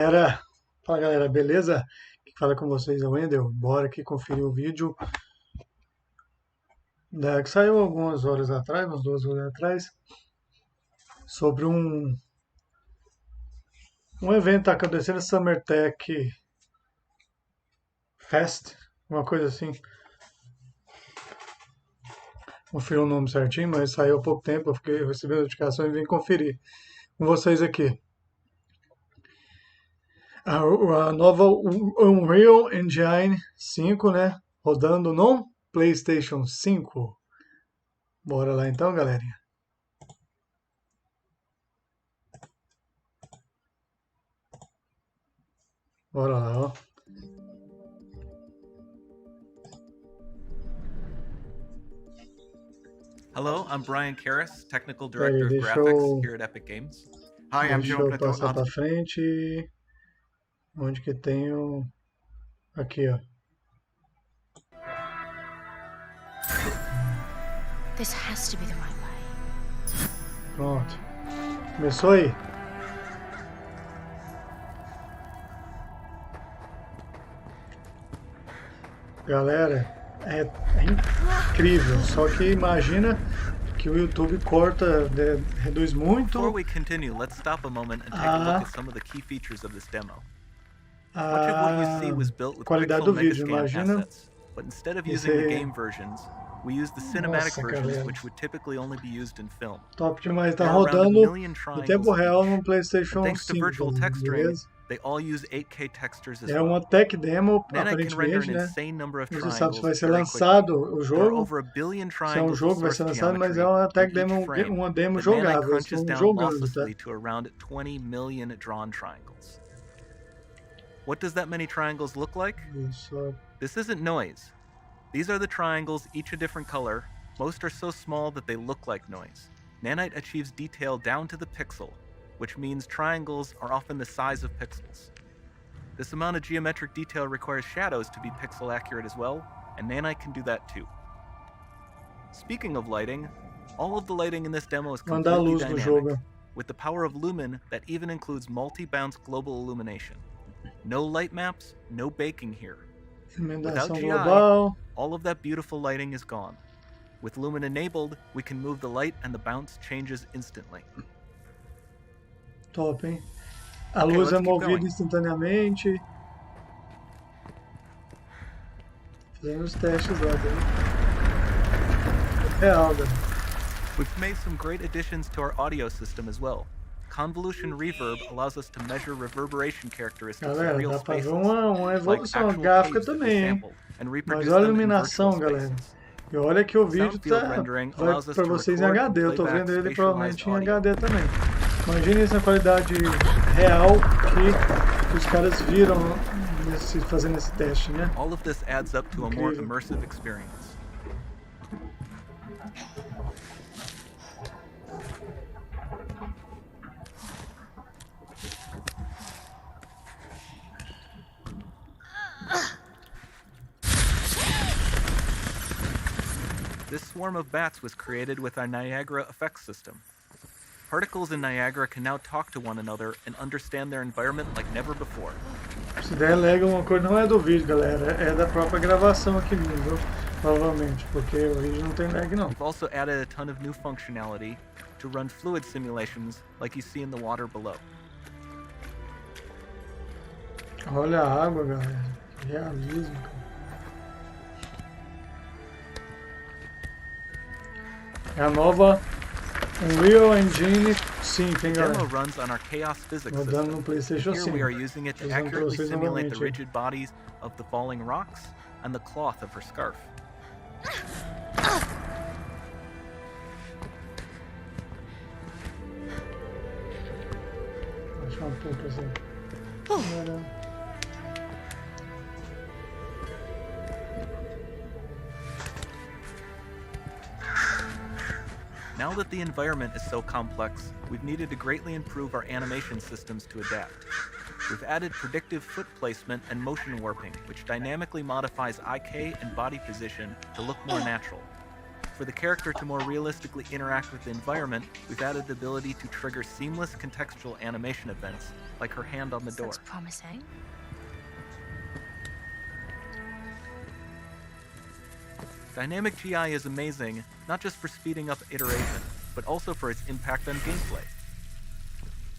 Fala galera, beleza? Quem fala com vocês é o Wendel. Bora aqui conferir o vídeo que saiu algumas horas atrás, umas 2 horas atrás, sobre um evento que tá acontecendo, Summer Tech Fest, uma coisa assim. Conferi o nome certinho, mas saiu há pouco tempo, eu recebi a notificação e vim conferir com vocês aqui. A nova Unreal Engine 5, né? Rodando no PlayStation 5. Bora lá então, galerinha. Bora lá, ó. Hello, I'm Brian Karras, Technical Peraí, Director of deixa Graphics here at Epic Games. Hi, I'm deixa João eu Preto. passar pra frente. Onde que tem o... Aqui, ó. This has to be the right way. Pronto. Começou aí. Galera, é incrível. Só que imagina que o YouTube corta, reduz muito Before we continue, let's stop a moment and take a look at some of the key features of this demo. Much of what you see was built with qualidade pixel do vídeo. megascan Imagina assets, but instead of using the esse... game versions, we use the cinematic Nossa, versions, galera. which would typically only be used in film. Top demais. Tá There are around a rodando million em triangles tempo real each. no PlayStation Thanks to 5, virtual texturing, beleza? they all use 8K textures as É uma well. tech demo, Nanite can render aparentemente, an né? insane number of Não se sabe se vai triangles ser very lançado quickly. o There are jogo. over a billion Se é um triangles of jogo vai source ser lançado, mas geometry é uma in tech each demo, frame uma demo that Nanite jogável. Eles crunches estão down jogando, tá? losslessly to around 20 million drawn triangles. What does that many triangles look like? Isso. This isn't noise. These are the triangles, each a different color. Most are so small that they look like noise. Nanite achieves detail down to the pixel, which means triangles are often the size of pixels. This amount of geometric detail requires shadows to be pixel accurate as well, and Nanite can do that too. Speaking of lighting, all of the lighting in this demo is Mandar completely luz no dynamic, jogo. with the power of Lumen that even includes multi-bounce global illumination. No light maps, no baking here. Without Emendação GI, global. all of that beautiful lighting is gone. With Lumen enabled, we can move the light and the bounce changes instantly. Top, hein? A Okay, luz é let's keep movida going. instantaneamente. Fazendo os testes lá dentro. Real, galera. We've made some great additions to our audio system as well. Convolution reverb allows us to measure reverberation characteristics Galera, of real dá pra ver spaces, uma like evolução actual gráfica caves that we também, hein? sampled, and Mas reproduce olha a them in iluminação, virtual galera. spaces. E olha que o vídeo Sound field vai rendering allows us para to vocês em record HD. and Eu tô playback vendo ele spatialized provavelmente em audio. HD também. Imagine isso na qualidade real que os caras viram fazendo esse teste, né? All of this adds up to a more Incrível. immersive experience. This swarm of bats was created with our Niagara effects system. Particles in Niagara can now talk to one another and understand their environment like never before. Se der lag uma coisa não é do vídeo, galera. É da própria gravação aqui mesmo, viu? Provavelmente, porque o vídeo não tem lag não. We've also added a ton of new functionality to run fluid simulations like you see in the water below. Olha a água, galera. Que realismo, cara. É a nova Unreal Engine 5, hein, The demo galera? runs on our chaos physics Rodando no system. PlayStation Here 5. we are using it to Usando pra accurately vocês simulate the novamente. rigid bodies of the falling rocks and the cloth of her scarf. Deixa um pouco assim. Câmera. Now that the environment is so complex, we've needed to greatly improve our animation systems to adapt. We've added predictive foot placement and motion warping, which dynamically modifies IK and body position to look more natural. For the character to more realistically interact with the environment, we've added the ability to trigger seamless contextual animation events, like her hand on the door. That's promising. Dynamic GI is amazing, not just for speeding up iteration, but also for its impact on gameplay.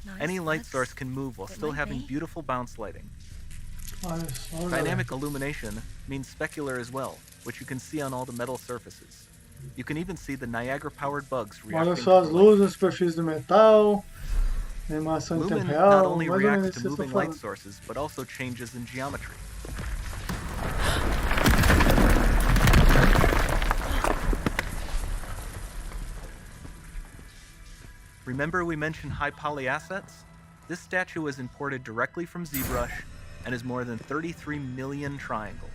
Nice. Any light source can move while It still might having be. beautiful bounce lighting. Olha só, galera. Dynamic illumination means specular as well, which you can see on all the metal surfaces. You can even see the Niagara-powered bugs Olha reacting só to as the light. luzes, a superfície do metal, animação em tempo Lumen real, not only mais ou menos reacts isso to que eu estou moving light falando. sources, but also changes in geometry. Remember we mentioned high poly assets? This statue was imported directly from ZBrush and is more than 33 million triangles.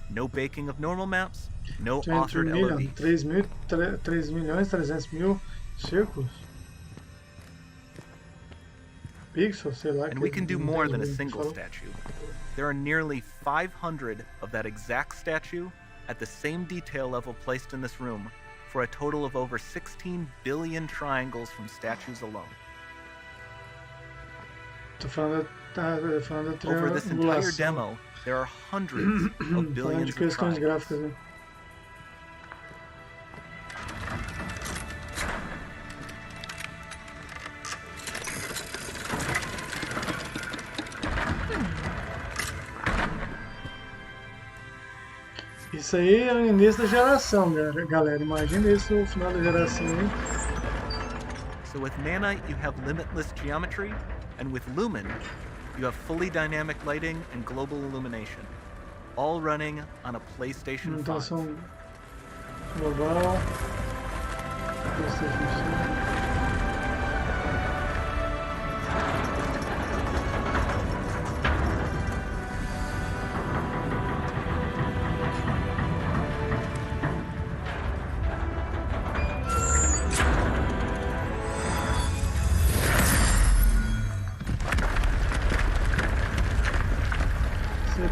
No baking of normal maps, no authored LODs. 3.300.000 círculos. Pixels, sei lá. And we can do more than a single falou. statue. There are nearly 500 of that exact statue at the same detail level placed in this room, for a total of over 16 billion triangles from statues alone. Tô falando da Over this entire triangulação. demo, there are hundreds of Falando billions de of questões triangles. gráficas, né? Isso aí é o início da geração, galera. Imagina isso no final da geração, hein? So with Nanite, you have limitless geometry, and with Lumen, you have fully dynamic lighting and global illumination, all running on a PlayStation 5. Implementação global. PlayStation 5.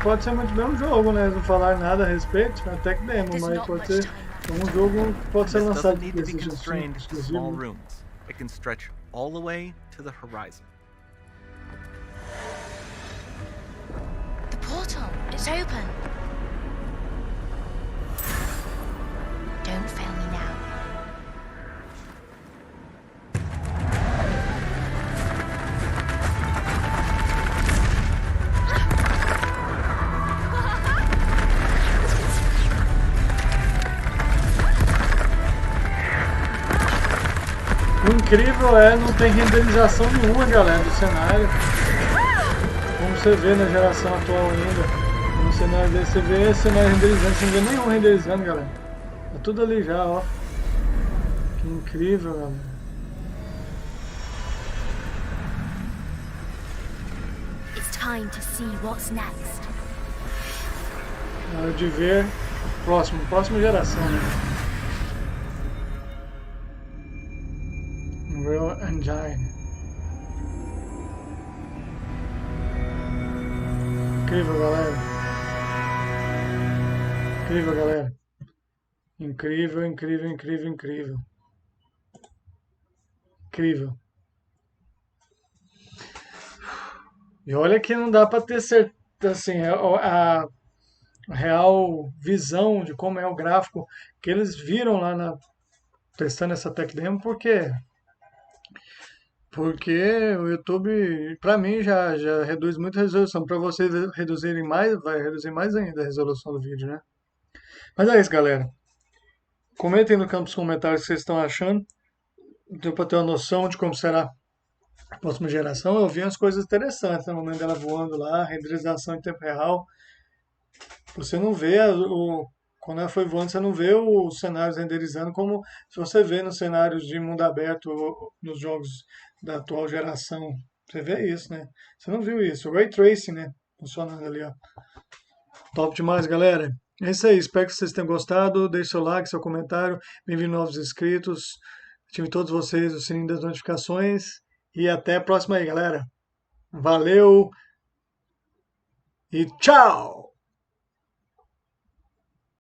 Pode ser muito bem um jogo, né? Não falar nada a respeito, até que demo, There's mas not pode much ser time left. um jogo que pode ser This lançado doesn't de need to be PlayStation 5 constrained to small exclusivo. rooms. It can stretch all the way to the horizon. The portal, it's open. Don't fail me now. O incrível é não tem renderização nenhuma, galera, do cenário. Como você vê na geração atual ainda. No cenário desse, você vê esse cenário renderizando, você não vê nenhum renderizando, galera. Tá tudo ali já, ó. Que incrível, galera. It's time to see what's next. Na hora de ver próxima geração, né? Unreal Engine. Incrível, galera. Incrível, galera. Incrível, incrível, incrível, incrível. Incrível. E olha que não dá para ter certeza, assim, a real visão de como é o gráfico que eles viram lá testando essa tech demo, porque o YouTube, para mim, já reduz muito a resolução. Para vocês reduzirem mais, vai reduzir mais ainda a resolução do vídeo, né? Mas é isso, galera. Comentem no campo dos comentários o que vocês estão achando. Deu para ter uma noção de como será a próxima geração. Eu vi umas coisas interessantes, no momento dela voando lá, renderização em tempo real. Você não vê quando ela foi voando, você não vê os cenários renderizando como se você vê nos cenários de mundo aberto nos jogos da atual geração. Você vê isso, né? Você não viu isso. O Ray Tracing, né? Funcionando ali, ó. Top demais, galera. É isso aí. Espero que vocês tenham gostado. Deixe seu like, seu comentário. Bem-vindo novos inscritos. Ative todos vocês o sininho das notificações. E até a próxima aí, galera. Valeu. E tchau!